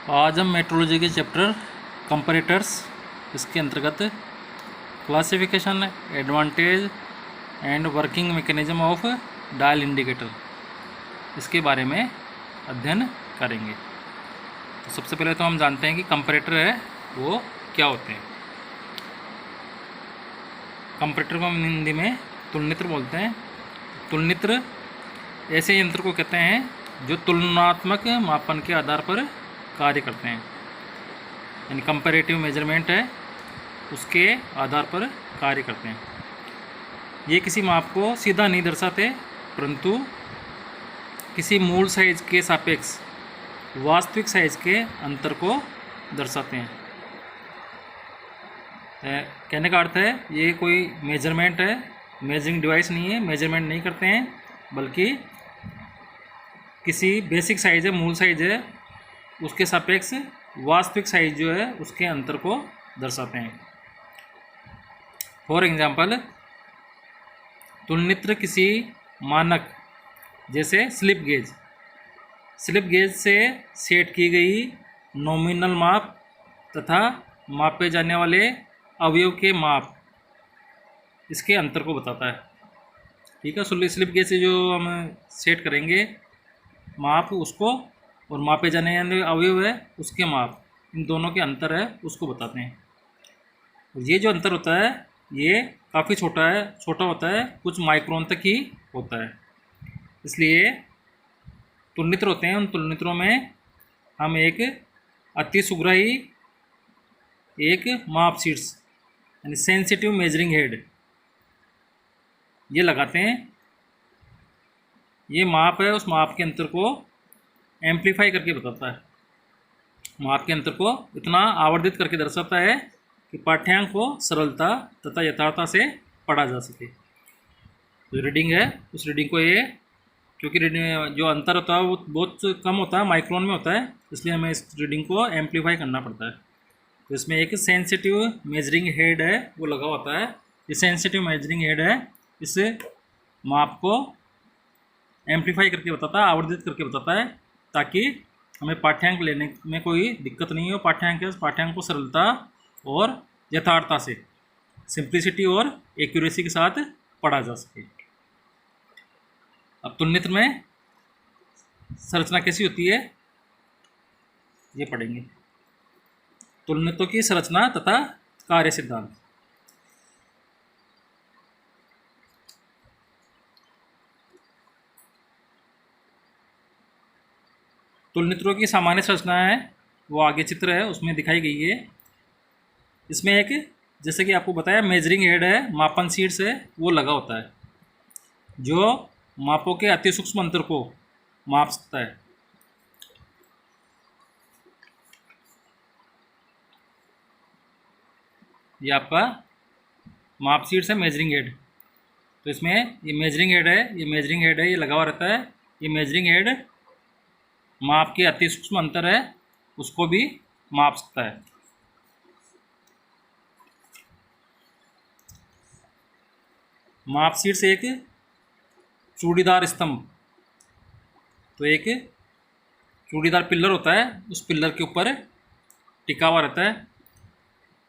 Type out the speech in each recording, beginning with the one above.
आज हम मेट्रोलॉजी के चैप्टर कंपैरेटर्स इसके अंतर्गत classification, advantage and working mechanism of dial indicator इसके बारे में अध्ययन करेंगे। तो सबसे पहले तो हम जानते हैं कि कंपैरेटर है वो क्या होते हैं। कंपैरेटर को हम हिंदी में तुलनित्र बोलते हैं। तुलनित्र ऐसे यंत्र को कहते हैं जो तुलनात्मक मापन के आधार पर कार्य करते हैं, यानी कंपैरेटिव मेजरमेंट है उसके आधार पर कार्य करते हैं। ये किसी माप को सीधा नहीं दर्शाते, परंतु किसी मूल साइज के सापेक्ष वास्तविक साइज के अंतर को दर्शाते हैं। कहने का अर्थ है ये कोई मेजरमेंट है, मेजरिंग डिवाइस नहीं है, मेजरमेंट नहीं करते हैं, बल्कि किसी बेसिक साइज है, मूल साइज है, उसके सापेक्ष वास्तविक साइज जो है उसके अंतर को दर्शाते हैं। फॉर एग्जांपल, तुलनित्र किसी मानक जैसे स्लिप गेज से सेट की गई नॉमिनल माप तथा मापे जाने वाले अवयव के माप इसके अंतर को बताता है। ठीक है, स्लिप गेज से जो हम सेट करेंगे माप उसको और मापे जाने वाले अवयव है उसके माप, इन दोनों के अंतर है उसको बताते हैं। और ये जो अंतर होता है ये काफ़ी छोटा होता है, कुछ माइक्रोन तक ही होता है। इसलिए तुलनित्र होते हैं, उन तुलनित्रों में हम एक अति सुग्राही एक माप शीट्स यानी सेंसिटिव मेजरिंग हेड ये लगाते हैं। ये माप है, उस माप के अंतर को एम्पलीफाई करके बताता है, माप के अंतर को इतना आवर्धित करके दर्शाता है कि पाठ्यांक को सरलता तथा यथार्थता से पढ़ा जा सके। जो रीडिंग है उस रीडिंग को ये, क्योंकि रीडिंग जो अंतर होता है वो बहुत कम होता है, माइक्रोन में होता है, इसलिए हमें इस रीडिंग को एम्पलीफाई करना पड़ता है। तो इसमें एक सेंसिटिव मेजरिंग हेड है वो लगा होता है। ये सेंसिटिव मेजरिंग हेड है, इस माप को एम्पलीफाई करके बताता है, आवर्धित करके बताता है, ताकि हमें पाठ्यांक लेने में कोई दिक्कत नहीं हो। पाठ्यांक को सरलता और यथार्थता से, सिंप्लिसिटी और एक्यूरेसी के साथ पढ़ा जा सके। अब तुलनित्र में संरचना कैसी होती है ये पढ़ेंगे। तुलनित्रों की संरचना तथा कार्य सिद्धांत। तुलनित्रों की सामान्य संरचना है वो आगे चित्र है उसमें दिखाई गई है। इसमें एक, जैसे कि आपको बताया, मेजरिंग हेड है, मापन शीट्स है वो लगा होता है जो मापों के अति सूक्ष्म अंतर को माप सकता है। ये आपका माप शीट्स है, मेजरिंग हेड। तो इसमें ये मेजरिंग हेड है, ये लगा हुआ रहता है। ये मेजरिंग हेड माप के अति सूक्ष्म अंतर है उसको भी माप सकता है। माप शीट से एक चूड़ीदार स्तंभ, तो एक चूड़ीदार पिलर होता है, उस पिलर के ऊपर टिका हुआ रहता है,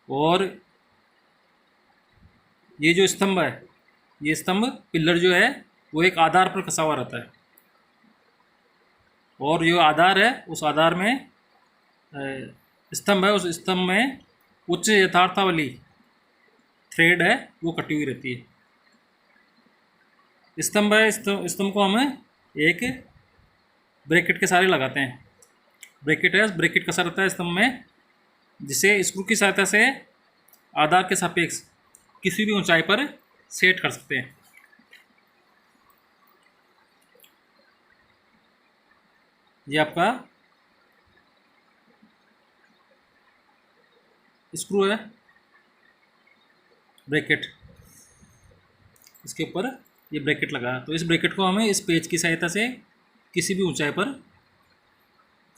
और ये जो स्तंभ है, ये स्तंभ पिलर जो है वो एक आधार पर कसा हुआ रहता है, और जो आधार है उस आधार में स्तंभ है, उस स्तंभ में उच्च यथार्थता वाली थ्रेड है वो कटी हुई रहती है। स्तंभ है, स्तंभ को हम एक ब्रैकेट के सहारे लगाते हैं। ब्रैकेट कसा रहता है स्तंभ में, जिसे स्क्रू की सहायता से आधार के सापेक्ष किसी भी ऊंचाई पर सेट कर सकते हैं। ये आपका स्क्रू है, ब्रैकेट, इसके ऊपर ये ब्रैकेट लगा, तो इस ब्रैकेट को हमें इस पेच की सहायता से किसी भी ऊंचाई पर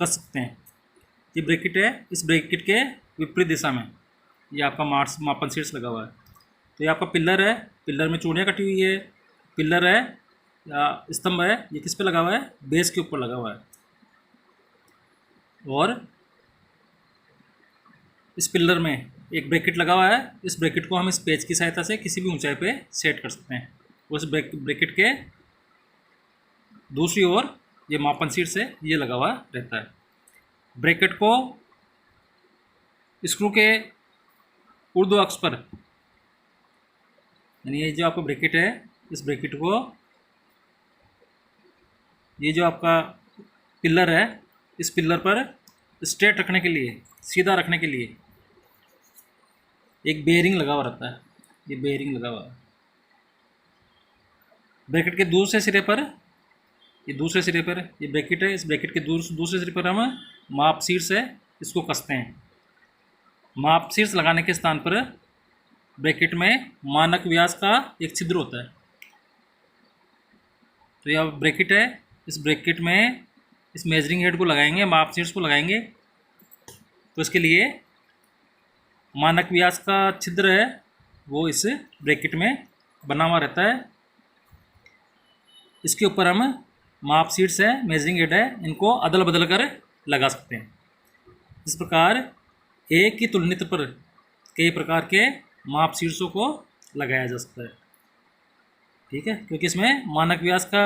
कस सकते हैं। ये ब्रैकेट है, इस ब्रैकेट के विपरीत दिशा में ये आपका मापन शीट्स लगा हुआ है। तो ये आपका पिलर है, पिलर में चूड़ियाँ कटी हुई है, पिलर है या स्तंभ है, ये किस पे लगा हुआ है, बेस के ऊपर लगा हुआ है। और इस पिलर में एक ब्रैकेट लगा हुआ है। इस ब्रैकेट को हम इस पेज की सहायता से किसी भी ऊंचाई पे सेट कर सकते हैं। उस ब्रैकेट के दूसरी ओर ये मापन शीर्ष है, ये लगा हुआ रहता है। ब्रैकेट को स्क्रू के ऊर्ध्व अक्ष पर, यानी ये जो आपका ब्रैकेट है, इस ब्रैकेट को, ये जो आपका पिलर है, इस पिलर पर स्ट्रेट रखने के लिए, सीधा रखने के लिए एक बेयरिंग लगा हुआ रहता है। ये बेयरिंग लगा हुआ है ब्रैकेट के दूसरे सिरे पर। ये दूसरे सिरे पर ये ब्रैकेट है, इस ब्रैकेट के दूसरे सिरे पर हम माप शीर्ष है, इसको कसते हैं। माप शीर्ष लगाने के स्थान पर ब्रैकेट में मानक व्यास का एक छिद्र होता है। तो यह ब्रैकेट है, इस ब्रैकेट में इस मेजरिंग हेड को लगाएंगे, माप शीर्ष को लगाएंगे। तो इसके लिए मानक व्यास का छिद्र है वो इस ब्रैकेट में बना हुआ रहता है। इसके ऊपर हम माप शीर्ष है, मेजरिंग हेड है, इनको अदल बदल कर लगा सकते हैं। इस प्रकार एक ही तुलनित्र पर कई प्रकार के माप शीर्षों को लगाया जा सकता है। ठीक है, क्योंकि इसमें मानक व्यास का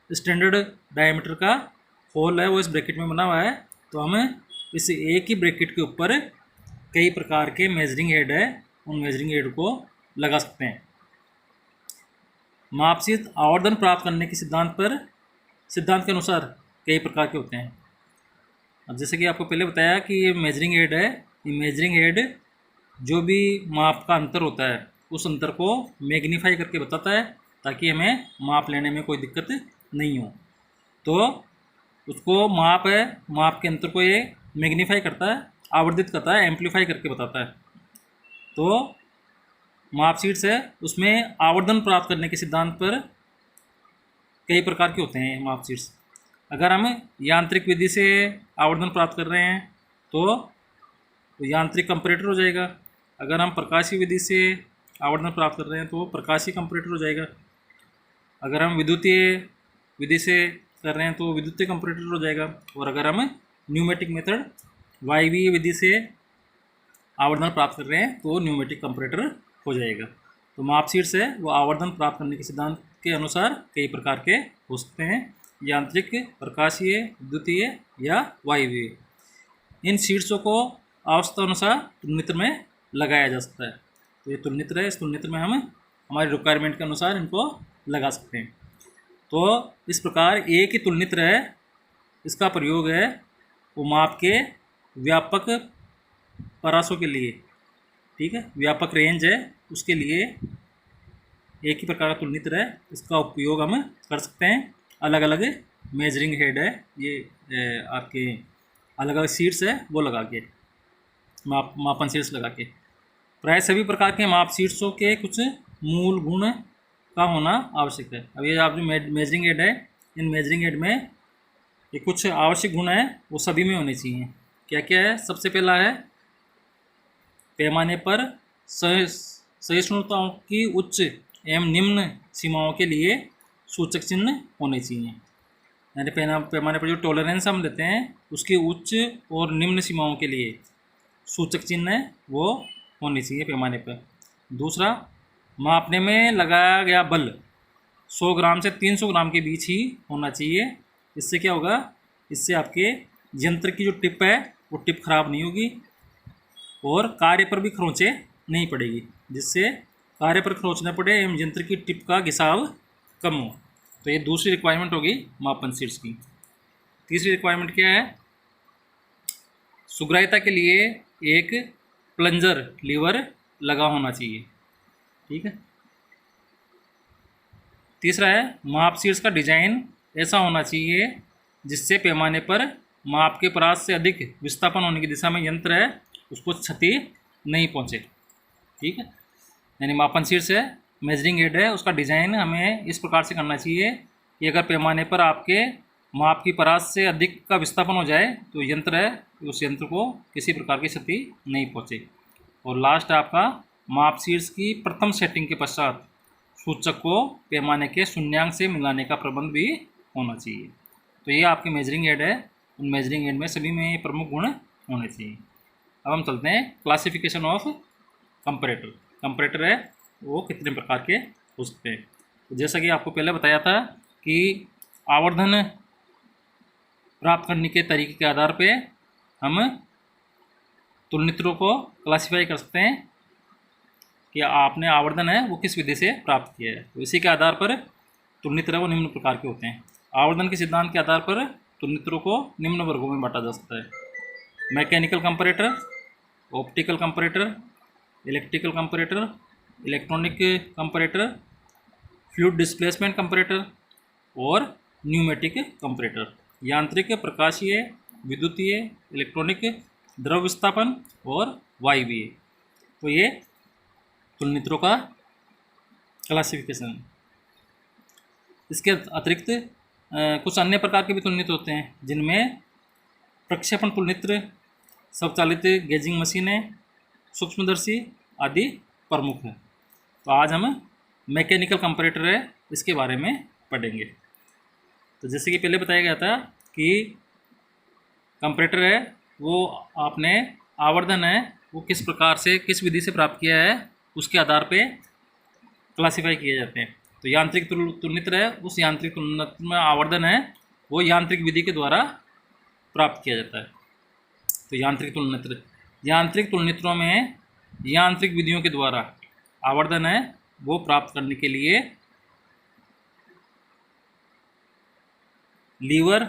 स्टैंडर्ड डायमीटर का होल है वो इस ब्रैकेट में बना हुआ है। तो हम इस एक ही ब्रैकेट के ऊपर कई प्रकार के मेजरिंग हेड है, उन मेजरिंग हेड को लगा सकते हैं। मापशीर्ष आवर्धन प्राप्त करने के सिद्धांत के अनुसार कई प्रकार के होते हैं। अब जैसे कि आपको पहले बताया कि ये मेजरिंग हेड है, ये मेजरिंग हेड जो भी माप का अंतर होता है उस अंतर को मैग्नीफाई करके बताता है, ताकि हमें माप लेने में कोई दिक्कत नहीं हो। तो उसको माप है, माप के अंतर को ये मैग्नीफाई करता है, आवर्धित करता है, एम्पलीफाई करके बताता है। तो माप शीर्ष है, उसमें आवर्धन प्राप्त करने के सिद्धांत पर कई प्रकार के होते हैं माप शीर्ष। अगर हम यांत्रिक विधि से आवर्धन प्राप्त कर रहे हैं तो यांत्रिक कंपैरेटर हो जाएगा। अगर हम प्रकाशीय विधि से आवर्धन प्राप्त कर रहे हैं तो प्रकाशीय कंपैरेटर हो जाएगा। अगर हम विद्युतीय विधि से कर रहे हैं तो विद्युतीय कंपैरेटर हो जाएगा। और अगर हम न्यूमेटिक मेथड, वायवीय विधि से आवर्धन प्राप्त कर रहे हैं तो न्यूमेटिक कंपैरेटर हो जाएगा। तो माप शीर्ष है वो आवर्धन प्राप्त करने के सिद्धांत के अनुसार कई प्रकार के हो सकते हैं, यांत्रिक, प्रकाशीय, विद्युतीय या वायवीय। इन शीर्षों को आवश्यकता अनुसार तुलनित्र में लगाया जा सकता है। तो ये तुलनित्र है, इस तुलनित्र में हम हमारी रिक्वायरमेंट के अनुसार इनको लगा सकते हैं। तो इस प्रकार एक ही तुलनित्र है, इसका प्रयोग है वो माप के व्यापक परासों के लिए, ठीक है, व्यापक रेंज है उसके लिए एक ही प्रकार का तुलनित्र है, इसका उपयोग हम कर सकते हैं। अलग अलग मेजरिंग हेड है, ये आपके अलग अलग शीर्ष है वो लगा के, मापन शीर्ष लगा के। प्राय सभी प्रकार के माप शीर्षों के कुछ मूल गुण का होना आवश्यक है। अब ये आप जो मेजरिंग हेड है, इन मेजरिंग हेड में ये कुछ आवश्यक गुण है वो सभी में होने चाहिए। क्या क्या है? सबसे पहला है पैमाने पर सहिष्णुताओं की उच्च एवं निम्न सीमाओं के लिए सूचक चिन्ह होने चाहिए। यानी पैमाने पर जो टॉलरेंस हम देते हैं उसकी उच्च और निम्न सीमाओं के लिए सूचक चिन्ह है वो होनी चाहिए पैमाने पर। दूसरा, मापने में लगाया गया बल 100 ग्राम से 300 ग्राम के बीच ही होना चाहिए। इससे क्या होगा? इससे आपके यंत्र की जो टिप है वो टिप खराब नहीं होगी और कार्य पर भी खरोंचे नहीं पड़ेगी, जिससे कार्य पर खरोंच न पड़े एवं यंत्र की टिप का घिसाव कम हो। तो ये दूसरी रिक्वायरमेंट होगी मापन शीर्ष की। तीसरी रिक्वायरमेंट क्या है? सुग्राह्यता के लिए एक प्लंजर लीवर लगा होना चाहिए, ठीक है। तीसरा है माप शीर्ष का डिजाइन ऐसा होना चाहिए जिससे पैमाने पर माप के परास से अधिक विस्थापन होने की दिशा में यंत्र है उसको क्षति नहीं पहुंचे, ठीक है। यानी मापन शीर्ष है, मेजरिंग हेड है, उसका डिज़ाइन हमें इस प्रकार से करना चाहिए कि अगर पैमाने पर आपके माप की परास से अधिक का विस्थापन हो जाए तो यंत्र है उस यंत्र को किसी प्रकार की क्षति नहीं पहुंचे। और लास्ट आपका माप शीर्ष की प्रथम सेटिंग के पश्चात सूचक को पैमाने के शून्यांक से मिलाने का प्रबंध भी होना चाहिए। तो ये आपके मेजरिंग हेड है, उन मेजरिंग हेड में सभी में ये प्रमुख गुण होने चाहिए। अब हम चलते हैं क्लासिफिकेशन ऑफ कंपैरेटर। कंपैरेटर है वो कितने प्रकार के हो सकते हैं। तो जैसा कि आपको पहले बताया था कि आवर्धन प्राप्त करने के तरीके के आधार पे हम तुलनित्रों को क्लासिफाई कर सकते हैं कि आपने आवर्धन है वो किस विधि से प्राप्त किया है। तो इसी के आधार पर तुलनित्र वो निम्न प्रकार के होते हैं। आवर्धन के सिद्धांत के आधार पर तुलनित्रों को निम्न वर्गों में बांटा जा सकता है: mechanical comparator, optical comparator, electrical comparator, electronic comparator, fluid displacement comparator और न्यूमेटिक कंपैरेटर। यांत्रिक, प्रकाशीय, विद्युतीय, इलेक्ट्रॉनिक, द्रव विस्थापन और वायवीय। तो ये तुलनित्रों का क्लासिफिकेशन। इसके अतिरिक्त कुछ अन्य प्रकार के भी तुलनित्र होते हैं जिनमें प्रक्षेपण तुलनित्र, स्वचालित गेजिंग मशीनें, सूक्ष्मदर्शी आदि प्रमुख हैं। तो आज हम मैकेनिकल कंपैरेटर है इसके बारे में पढ़ेंगे। तो जैसे कि पहले बताया गया था कि कंपैरेटर है वो आपने आवर्धन है वो किस प्रकार से किस विधि से प्राप्त किया है उसके आधार पे क्लासिफाई किए जाते हैं। तो यांत्रिक तुलनित्र है, उस यांत्रिक तुलनित्र में आवर्धन है वो यांत्रिक विधि के द्वारा प्राप्त किया जाता है। तो यांत्रिक तुलनित्रों में यांत्रिक विधियों के द्वारा आवर्धन है वो प्राप्त करने के लिए लीवर,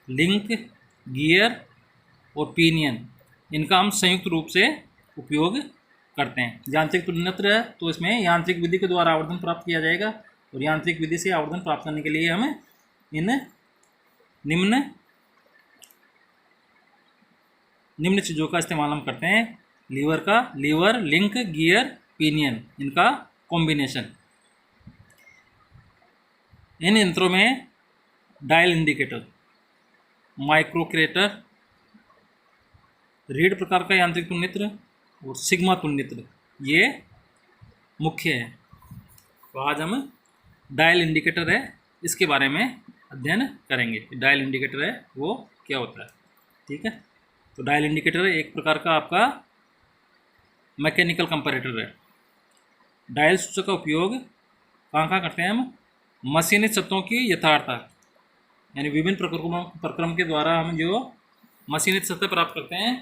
लिंक, गियर और पिनियन इनका हम संयुक्त रूप से उपयोग करते हैं। यांत्रिक तुलनित्र है तो इसमें यांत्रिक विधि के द्वारा आवर्धन प्राप्त किया जाएगा और यांत्रिक विधि से आवर्धन प्राप्त करने के लिए हम इन निम्न चीज़ों का इस्तेमाल हम करते हैं। लीवर, लिंक, गियर, पिनियन इनका कॉम्बिनेशन। इन यंत्रों में डायल इंडिकेटर, माइक्रोक्रेटर, रीड प्रकार का यांत्रिक तुलनित्र और सिग्मा तुलनित्र ये मुख्य है। तो आज हम डायल इंडिकेटर है इसके बारे में अध्ययन करेंगे। डायल इंडिकेटर है वो क्या होता है, ठीक है। तो डायल इंडिकेटर एक प्रकार का आपका मैकेनिकल कंपैरेटर है। डायल सूचक का उपयोग कहाँ करते हैं हम? मशीनित सत्यों की यथार्थता, यानी विभिन्न प्रक्रम के द्वारा हम जो मशीनित सत्य प्राप्त करते हैं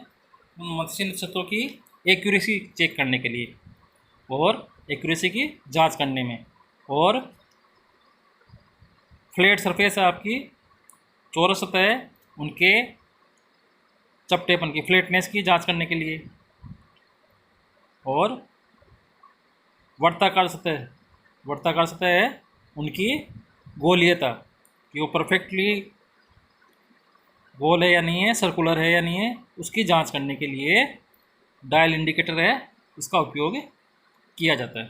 उन मशीनित सत्यों की एक्यूरेसी चेक करने के लिए और एक्यूरेसी की जांच करने में, और फ्लैट सरफेस आपकी चौरस सतह है उनके चपटेपन की, फ्लैटनेस की जांच करने के लिए, और वर्ताकार सतह है उनकी गोलीयता कि वो परफेक्टली गोल है या नहीं है, सर्कुलर है या नहीं है, उसकी जांच करने के लिए डायल इंडिकेटर है इसका उपयोग किया जाता है।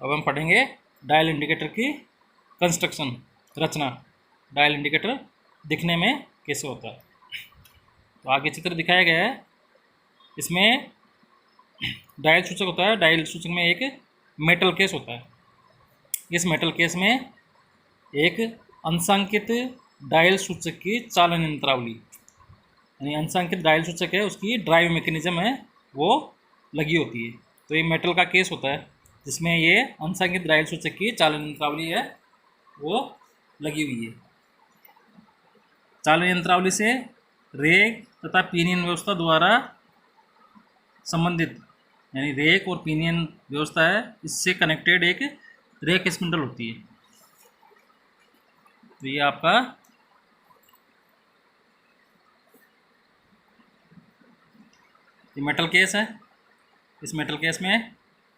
अब हम पढ़ेंगे डायल इंडिकेटर की कंस्ट्रक्शन, रचना। डायल इंडिकेटर दिखने में कैसे होता है। तो आगे चित्र दिखाया गया है, इसमें डायल सूचक होता है। डायल सूचक में एक मेटल केस होता है। इस मेटल केस में एक अंशांकित डायल सूचक की चालन यंत्रावली, यानी अंशांकित डायल सूचक है उसकी ड्राइव मैकेनिज्म है वो लगी होती है। तो ये मेटल का केस होता है जिसमें ये अंशांकित डायल सूचक की चालन यंत्रावली है वो लगी हुई है। चालन यंत्रावली से रेक तथा पिनियन व्यवस्था द्वारा संबंधित, यानी रेक और पिनियन व्यवस्था है इससे कनेक्टेड एक रेक स्पिंडल होती है। तो ये आपका ये मेटल केस है। इस मेटल केस में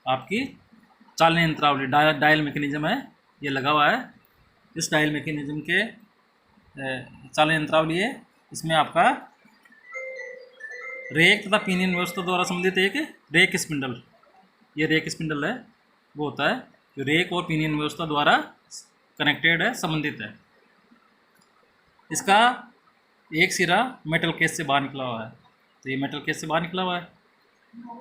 आपकी चालन यंत्रावली डायल मैकेनिज्म है ये लगा हुआ है। इस डायल मैकेनिज्म के चालन यंत्रावली है, इसमें आपका रेक तथा पिनियन व्यवस्था द्वारा संबंधित एक रेक स्पिंडल, ये रेक स्पिंडल है वो होता है जो रेक और पिनियन व्यवस्था द्वारा कनेक्टेड है, संबंधित है। इसका एक सिरा मेटल केस से बाहर निकला हुआ है। तो ये मेटल केस से बाहर निकला हुआ है।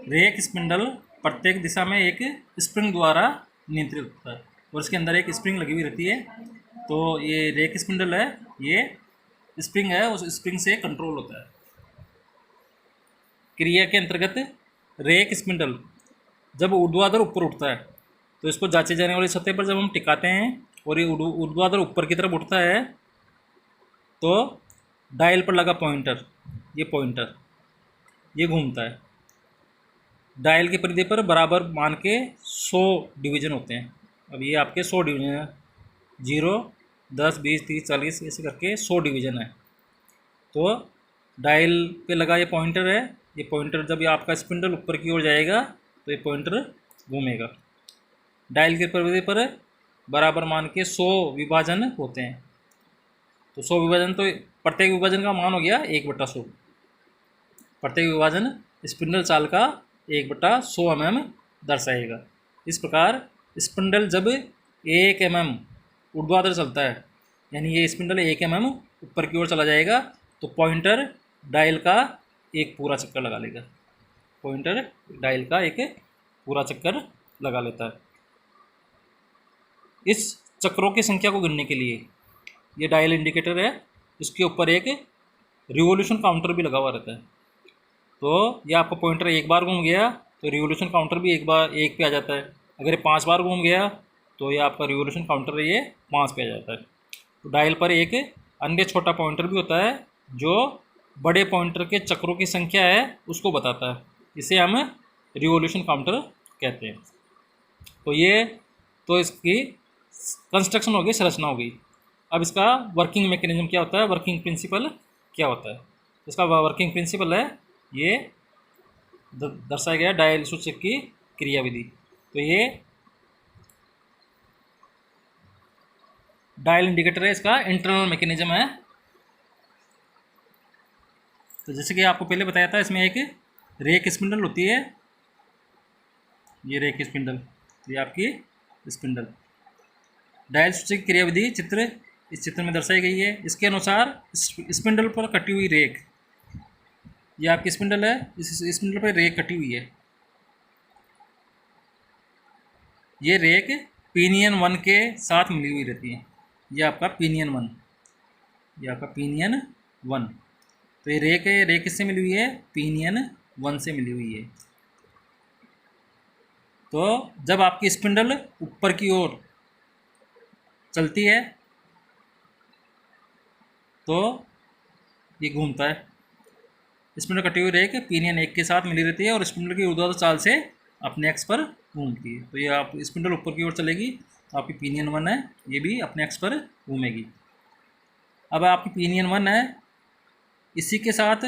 रेक स्पिंडल प्रत्येक दिशा में एक स्प्रिंग द्वारा नियंत्रित होता है और इसके अंदर एक स्प्रिंग लगी हुई रहती है। तो ये रेक स्पिंडल है, ये स्प्रिंग है, उस स्प्रिंग से कंट्रोल होता है। क्रिया के अंतर्गत रेक स्पिंडल जब ऊर्ध्वाधर ऊपर उठता है तो इसको जांचे जाने वाली सतह पर जब हम टिकाते हैं और ये ऊर्ध्वाधर ऊपर की तरफ उठता है तो डायल पर लगा पॉइंटर ये घूमता है। डायल के परिधि पर बराबर मान के 100 डिवीजन होते हैं। अब ये आपके 100 डिवीजन है, 0, 10, 20, 30, 40 ऐसे करके 100 डिवीजन है। तो डायल पे लगा ये पॉइंटर है, ये पॉइंटर जब ये आपका स्पिंडल ऊपर की ओर जाएगा तो ये पॉइंटर घूमेगा। डायल के परिधि पर बराबर मान के 100 विभाजन होते हैं। तो 100 विभाजन तो प्रत्येक विभाजन का मान हो गया 1/100। प्रत्येक विभाजन स्पिंडल चाल का 1/100 mm दर्शाएगा। इस प्रकार स्पिंडल जब 1 mm ऊर्ध्वाधर चलता है, यानी ये स्पिंडल 1 mm ऊपर की ओर चला जाएगा तो पॉइंटर डायल का एक पूरा चक्कर लगा लेगा। पॉइंटर डायल का एक पूरा चक्कर लगा लेता है। इस चक्रों की संख्या को गिनने के लिए ये डायल इंडिकेटर है, इसके ऊपर एक रिवोल्यूशन काउंटर भी लगा हुआ रहता है। तो ये आपका पॉइंटर एक बार घूम गया तो रिवोल्यूशन काउंटर भी एक पे आ जाता है। अगर ये 5 बार घूम गया तो ये आपका रिवोल्यूशन काउंटर ये 5 पे आ जाता है। तो डायल पर एक अन्य छोटा पॉइंटर भी होता है जो बड़े पॉइंटर के चक्रों की संख्या है उसको बताता है। इसे हम रिवोल्यूशन काउंटर कहते हैं। तो इसकी कंस्ट्रक्शन हो गई, संरचना हो गई। अब इसका वर्किंग मैकेनिज्म क्या होता है, वर्किंग प्रिंसिपल क्या होता है। इसका वर्किंग प्रिंसिपल है ये दर्शाया गया डायल सूचक की क्रियाविधि। तो ये डायल इंडिकेटर है, इसका इंटरनल मैकेनिज्म है। तो जैसे कि आपको पहले बताया था, इसमें एक रेक स्पिंडल होती है, ये रेक स्पिंडल, ये आपकी स्पिंडल। डायल सूचक क्रियाविधि इस चित्र में दर्शाई गई है। इसके अनुसार स्पिंडल पर कटी हुई रेक, ये आपकी स्पिंडल है, इस स्पिंडल पर रेक कटी हुई है। ये रेक पिनियन 1 के साथ मिली हुई रहती है। ये आपका पिनियन 1, ये आपका पिनियन 1। तो ये रेक है, रेक किससे मिली हुई है, पिनियन 1 से मिली हुई है। तो जब आपकी स्पिंडल ऊपर की ओर चलती है तो ये घूमता है। स्पिंडल कटी हुई रेक पिनियन 1 के साथ मिली रहती है और स्पिंडल की ऊर्ध्वाधर चाल से अपने एक्स पर घूमती है। तो ये आप स्पिंडल ऊपर की ओर चलेगी तो आपकी पिनियन 1 है, ये भी अपने एक्स पर घूमेगी। अब आपकी पिनियन 1 है, इसी के साथ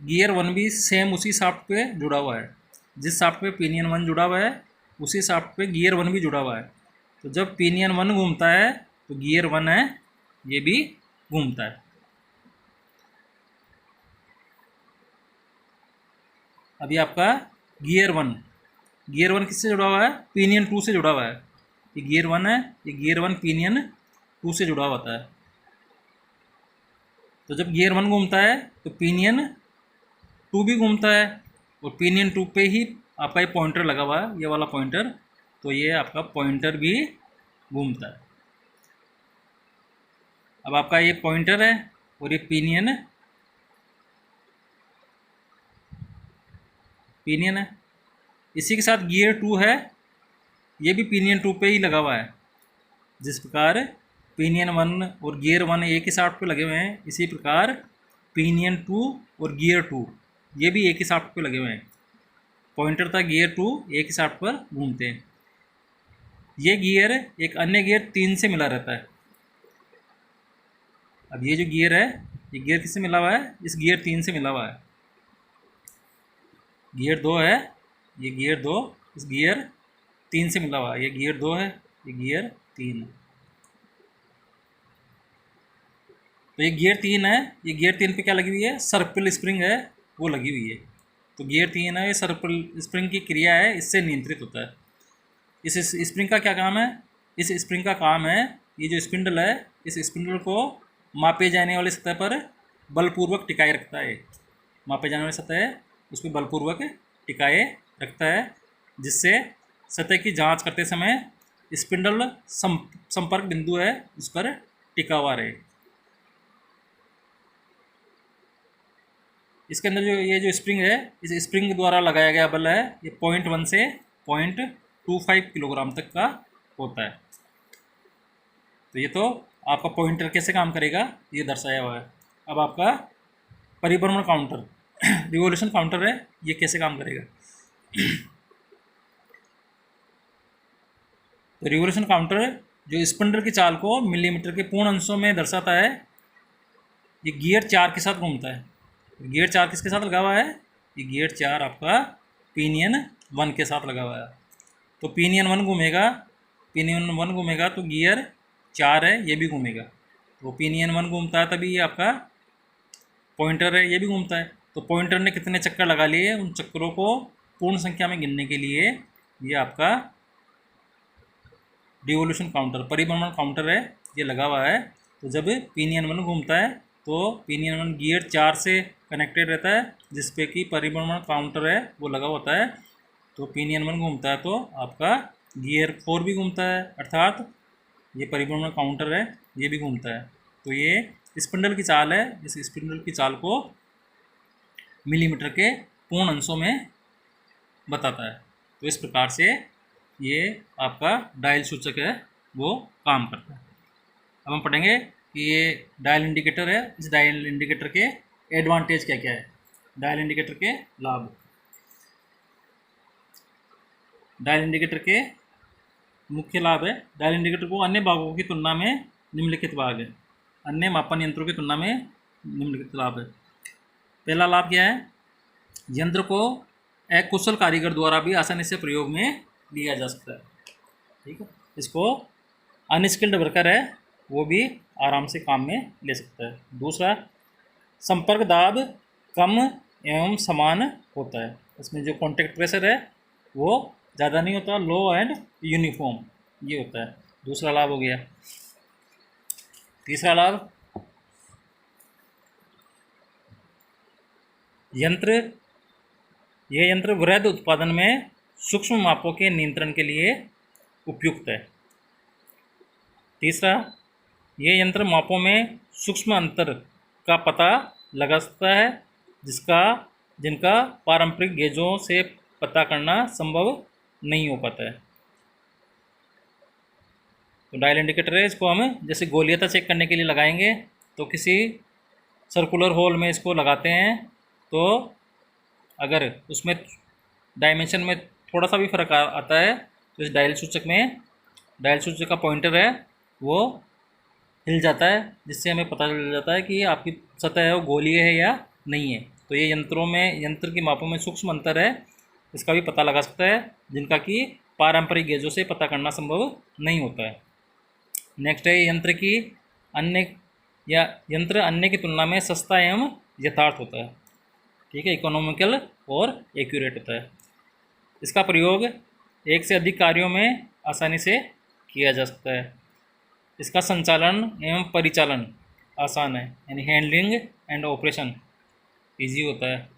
गियर 1 भी सेम उसी शाफ्ट पे जुड़ा हुआ है। जिस शाफ्ट पे पिनियन 1 जुड़ा हुआ है उसी शाफ्ट पे गियर 1 भी जुड़ा हुआ है। तो जब पिनियन 1 घूमता है तो गियर 1 है ये भी घूमता है। अभी आपका गियर 1 किससे जुड़ा हुआ है, पिनियन 2 से जुड़ा हुआ है। ये गियर 1 है, ये गियर 1 पिनियन 2 से जुड़ा होता है। तो जब गियर 1 घूमता है तो पिनियन 2 भी घूमता है और पिनियन 2 पे ही आपका ये पॉइंटर लगा हुआ है, ये वाला पॉइंटर। तो ये आपका पॉइंटर भी घूमता है। अब आपका ये पॉइंटर है और ये पिनियन है। इसी के साथ गियर 2 है, ये भी पिनियन 2 पे ही लगा हुआ है। जिस प्रकार पिनियन 1 और गियर 1 एक ही शाफ्ट पे लगे हुए हैं, इसी प्रकार पिनियन 2 और गियर 2 ये भी एक ही शाफ्ट पे लगे हुए हैं। पॉइंटर था गियर 2 एक ही शाफ्ट पर घूमते हैं। ये गियर एक अन्य गियर 3 से मिला रहता है। अब ये जो गियर है, ये गियर किससे मिला हुआ है, इस गियर 3 से मिला हुआ है। गियर 2 है, ये गियर 2 इस गियर 3 से मिला हुआ है। ये गियर 2 है, ये गियर 3 है। तो ये गियर 3 है, ये गियर 3 पे क्या लगी हुई है, सर्पिल स्प्रिंग है, वो लगी हुई है। तो गियर 3 है, ये सर्पिल स्प्रिंग की क्रिया है, इससे नियंत्रित होता है। इस स्प्रिंग का क्या काम है, इस स्प्रिंग का काम है ये जो स्पिंडल है, इस स्पिंडल को मापे जाने वाली सतह पर बलपूर्वक टिकाए रखता है। मापे जाने वाली सतह है उस पर बलपूर्वक टिकाए रखता है, जिससे सतह की जांच करते समय स्पिंडल संपर्क बिंदु है उस पर टिका हुआ रहे। इसके अंदर जो ये जो स्प्रिंग है, इस स्प्रिंग द्वारा लगाया गया बल है, ये 0.1 से 0.25 किलोग्राम तक का होता है। तो ये तो आपका पॉइंटर कैसे काम करेगा ये दर्शाया हुआ है। अब आपका परिभ्रमण काउंटर रिवोल्यूशन काउंटर है, ये कैसे काम करेगा। तो रिवोल्यूशन काउंटर जो स्पिंडल की चाल को मिलीमीटर के पूर्ण अंशों में दर्शाता है। ये गियर 4 के साथ घूमता है। गियर 4 किसके साथ लगा हुआ है, ये गियर 4 आपका पिनियन 1 के साथ लगा हुआ है। तो पिनियन 1 घूमेगा, पिनियन 1 घूमेगा तो गियर 4 है ये भी घूमेगा। तो पिनियन 1 घूमता है तभी ये आपका पॉइंटर है ये भी घूमता है। तो पॉइंटर ने कितने चक्कर लगा लिए, उन चक्करों को पूर्ण संख्या में गिनने के लिए ये आपका रिवोल्यूशन काउंटर परिभ्रमण काउंटर है ये लगा हुआ है। तो जब पिनियन 1 घूमता है तो पिनियन 1 गियर 4 से कनेक्टेड रहता है, जिसपे कि परिभ्रमण काउंटर है वो लगा होता है। तो पिनियन 1 घूमता है तो आपका गियर 4 भी घूमता है, अर्थात ये परिभ्रमण काउंटर है ये भी घूमता है। तो ये स्पिंडल की चाल है, इस स्पिंडल की चाल को मिलीमीटर के पूर्ण अंशों में बताता है। तो इस प्रकार से ये आपका डायल सूचक है वो काम करता है। अब हम पढ़ेंगे कि ये डायल इंडिकेटर है, इस डायल इंडिकेटर के एडवांटेज क्या क्या है, डायल इंडिकेटर के लाभ। डायल इंडिकेटर के मुख्य लाभ है, डायल इंडिकेटर को अन्य भागों की तुलना में निम्नलिखित भाग है, अन्य मापन यंत्रों की तुलना में निम्नलिखित लाभ है। पहला लाभ क्या है, यंत्र को एक कुशल कारीगर द्वारा भी आसानी से प्रयोग में लिया जा सकता है। ठीक है, इसको अनस्किल्ड वर्कर है वो भी आराम से काम में ले सकता है। दूसरा, संपर्क दाब कम एवं समान होता है, इसमें जो कॉन्टैक्ट प्रेशर है वो ज़्यादा नहीं होता, लो एंड यूनिफॉर्म ये होता है। दूसरा लाभ हो गया। तीसरा लाभ, यह यंत्र वृहद उत्पादन में सूक्ष्म मापों के नियंत्रण के लिए उपयुक्त है। तीसरा, यह यंत्र मापों में सूक्ष्म अंतर का पता लगा सकता है जिनका पारंपरिक गेजों से पता करना संभव नहीं हो पाता है। तो डायल इंडिकेटर है, इसको हम जैसे गोलीयता चेक करने के लिए लगाएंगे तो किसी सर्कुलर होल में इसको लगाते हैं, तो अगर उसमें डायमेंशन में थोड़ा सा भी फर्क आता है तो इस डायल सूचक का पॉइंटर है वो हिल जाता है, जिससे हमें पता चल जाता है कि आपकी सतह है वो गोलीय है या नहीं है। तो ये यंत्र की मापों में सूक्ष्म अंतर है, इसका भी पता लगा सकता है, जिनका कि पारंपरिक गेजों से पता करना संभव नहीं होता है। नेक्स्ट है, यंत्र अन्य की तुलना में सस्ता एवं यथार्थ होता है। ठीक है, इकोनॉमिकल और एक्यूरेट होता है। इसका प्रयोग एक से अधिक कार्यों में आसानी से किया जा सकता है। इसका संचालन एवं परिचालन आसान है, यानी हैंडलिंग एंड ऑपरेशन इजी होता है।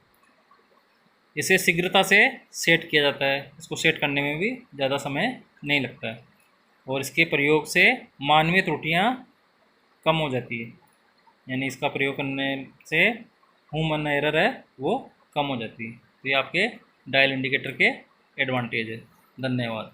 इसे शीघ्रता से सेट किया जाता है, इसको सेट करने में भी ज़्यादा समय नहीं लगता है, और इसके प्रयोग से मानवीय त्रुटियां कम हो जाती है, यानी इसका प्रयोग करने से ह्यूमन एरर है वो कम हो जाती है। तो ये आपके डायल इंडिकेटर के एडवांटेज है। धन्यवाद।